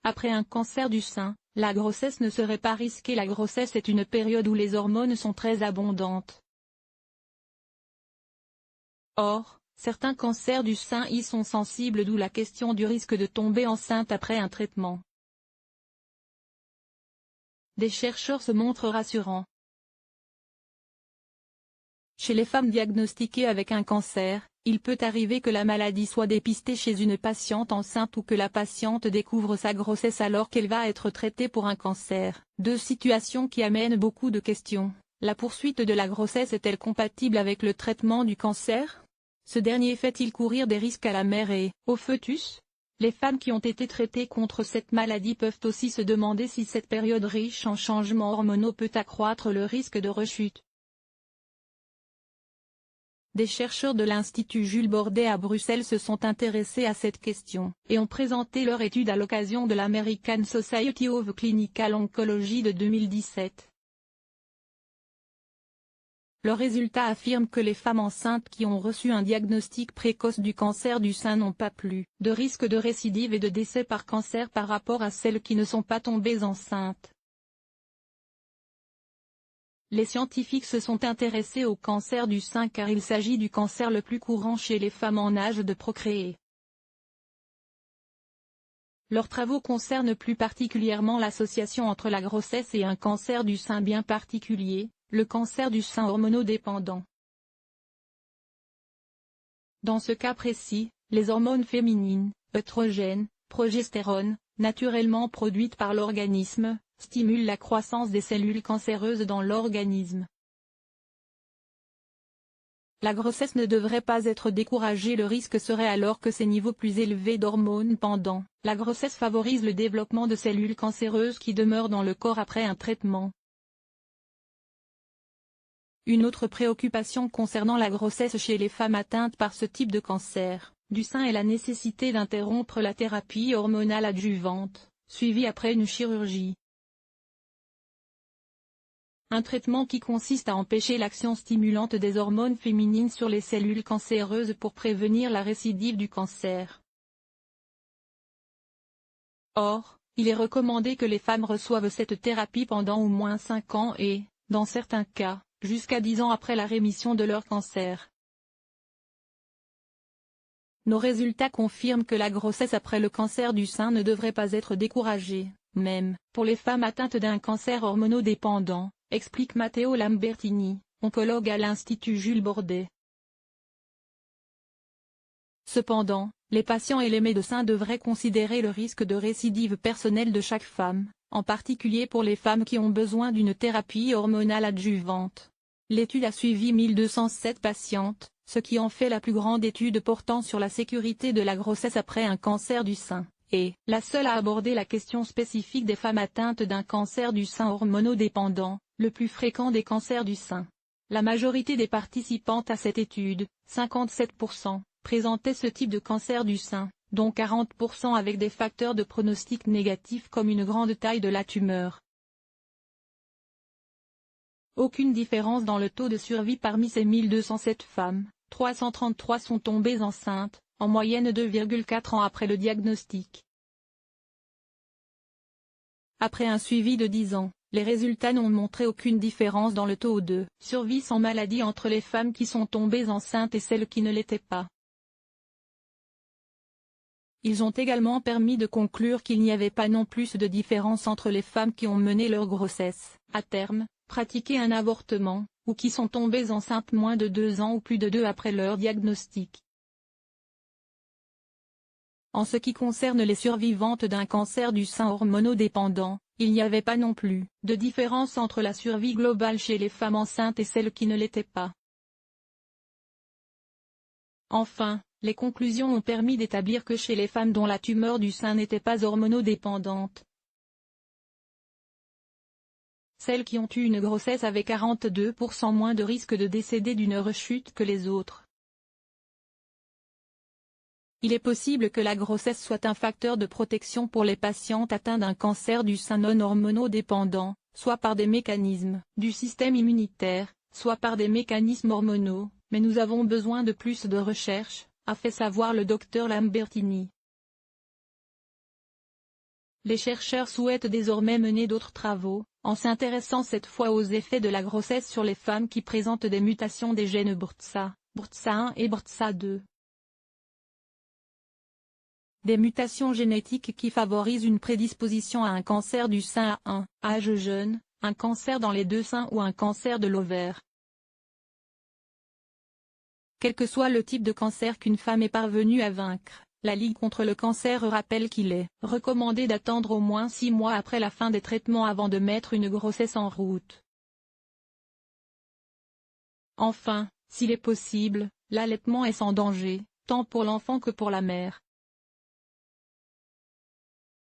Après un cancer du sein, la grossesse ne serait pas risquée. La grossesse est une période où les hormones sont très abondantes. Or, certains cancers du sein y sont sensibles, d'où la question du risque de tomber enceinte après un traitement. Des chercheurs se montrent rassurants. Chez les femmes diagnostiquées avec un cancer, il peut arriver que la maladie soit dépistée chez une patiente enceinte ou que la patiente découvre sa grossesse alors qu'elle va être traitée pour un cancer. Deux situations qui amènent beaucoup de questions. La poursuite de la grossesse est-elle compatible avec le traitement du cancer? Ce dernier fait-il courir des risques à la mère et au fœtus? Les femmes qui ont été traitées contre cette maladie peuvent aussi se demander si cette période riche en changements hormonaux peut accroître le risque de rechute. Des chercheurs de l'Institut Jules Bordet à Bruxelles se sont intéressés à cette question, et ont présenté leur étude à l'occasion de l'American Society of Clinical Oncology de 2017. Leurs résultats affirment que les femmes enceintes qui ont reçu un diagnostic précoce du cancer du sein n'ont pas plus de risque de récidive et de décès par cancer par rapport à celles qui ne sont pas tombées enceintes. Les scientifiques se sont intéressés au cancer du sein car il s'agit du cancer le plus courant chez les femmes en âge de procréer. Leurs travaux concernent plus particulièrement l'association entre la grossesse et un cancer du sein bien particulier, le cancer du sein hormonodépendant. Dans ce cas précis, les hormones féminines, œstrogène, progestérone, naturellement produites par l'organisme, stimulent la croissance des cellules cancéreuses dans l'organisme. La grossesse ne devrait pas être découragée. Le risque serait alors que ces niveaux plus élevés d'hormones pendant la grossesse favorisent le développement de cellules cancéreuses qui demeurent dans le corps après un traitement. Une autre préoccupation concernant la grossesse chez les femmes atteintes par ce type de cancer du sein est la nécessité d'interrompre la thérapie hormonale adjuvante, suivie après une chirurgie. Un traitement qui consiste à empêcher l'action stimulante des hormones féminines sur les cellules cancéreuses pour prévenir la récidive du cancer. Or, il est recommandé que les femmes reçoivent cette thérapie pendant au moins 5 ans et, dans certains cas, jusqu'à 10 ans après la rémission de leur cancer. Nos résultats confirment que la grossesse après le cancer du sein ne devrait pas être découragée, même pour les femmes atteintes d'un cancer hormonodépendant, explique Matteo Lambertini, oncologue à l'Institut Jules Bordet. Cependant, les patients et les médecins devraient considérer le risque de récidive personnel de chaque femme, en particulier pour les femmes qui ont besoin d'une thérapie hormonale adjuvante. L'étude a suivi 1207 patientes, ce qui en fait la plus grande étude portant sur la sécurité de la grossesse après un cancer du sein, et la seule à aborder la question spécifique des femmes atteintes d'un cancer du sein hormonodépendant, le plus fréquent des cancers du sein. La majorité des participantes à cette étude, 57%, présentaient ce type de cancer du sein, dont 40% avec des facteurs de pronostic négatifs comme une grande taille de la tumeur. Aucune différence dans le taux de survie parmi ces 1207 femmes, 333 sont tombées enceintes, en moyenne 2,4 ans après le diagnostic. Après un suivi de 10 ans, les résultats n'ont montré aucune différence dans le taux de survie sans maladie entre les femmes qui sont tombées enceintes et celles qui ne l'étaient pas. Ils ont également permis de conclure qu'il n'y avait pas non plus de différence entre les femmes qui ont mené leur grossesse à terme, pratiqué un avortement, ou qui sont tombées enceintes moins de 2 ans ou plus de 2 après leur diagnostic. En ce qui concerne les survivantes d'un cancer du sein hormonodépendant, il n'y avait pas non plus de différence entre la survie globale chez les femmes enceintes et celles qui ne l'étaient pas. Enfin, les conclusions ont permis d'établir que chez les femmes dont la tumeur du sein n'était pas hormonodépendante, celles qui ont eu une grossesse avaient 42% moins de risque de décéder d'une rechute que les autres. Il est possible que la grossesse soit un facteur de protection pour les patientes atteintes d'un cancer du sein non hormonodépendant, soit par des mécanismes du système immunitaire, soit par des mécanismes hormonaux, mais nous avons besoin de plus de recherches, a fait savoir le Dr Lambertini. Les chercheurs souhaitent désormais mener d'autres travaux, en s'intéressant cette fois aux effets de la grossesse sur les femmes qui présentent des mutations des gènes BRCA, BRCA1 et BRCA2. Des mutations génétiques qui favorisent une prédisposition à un cancer du sein à un âge jeune, un cancer dans les deux seins ou un cancer de l'ovaire. Quel que soit le type de cancer qu'une femme est parvenue à vaincre, la Ligue contre le cancer rappelle qu'il est recommandé d'attendre au moins 6 mois après la fin des traitements avant de mettre une grossesse en route. Enfin, s'il est possible, l'allaitement est sans danger, tant pour l'enfant que pour la mère.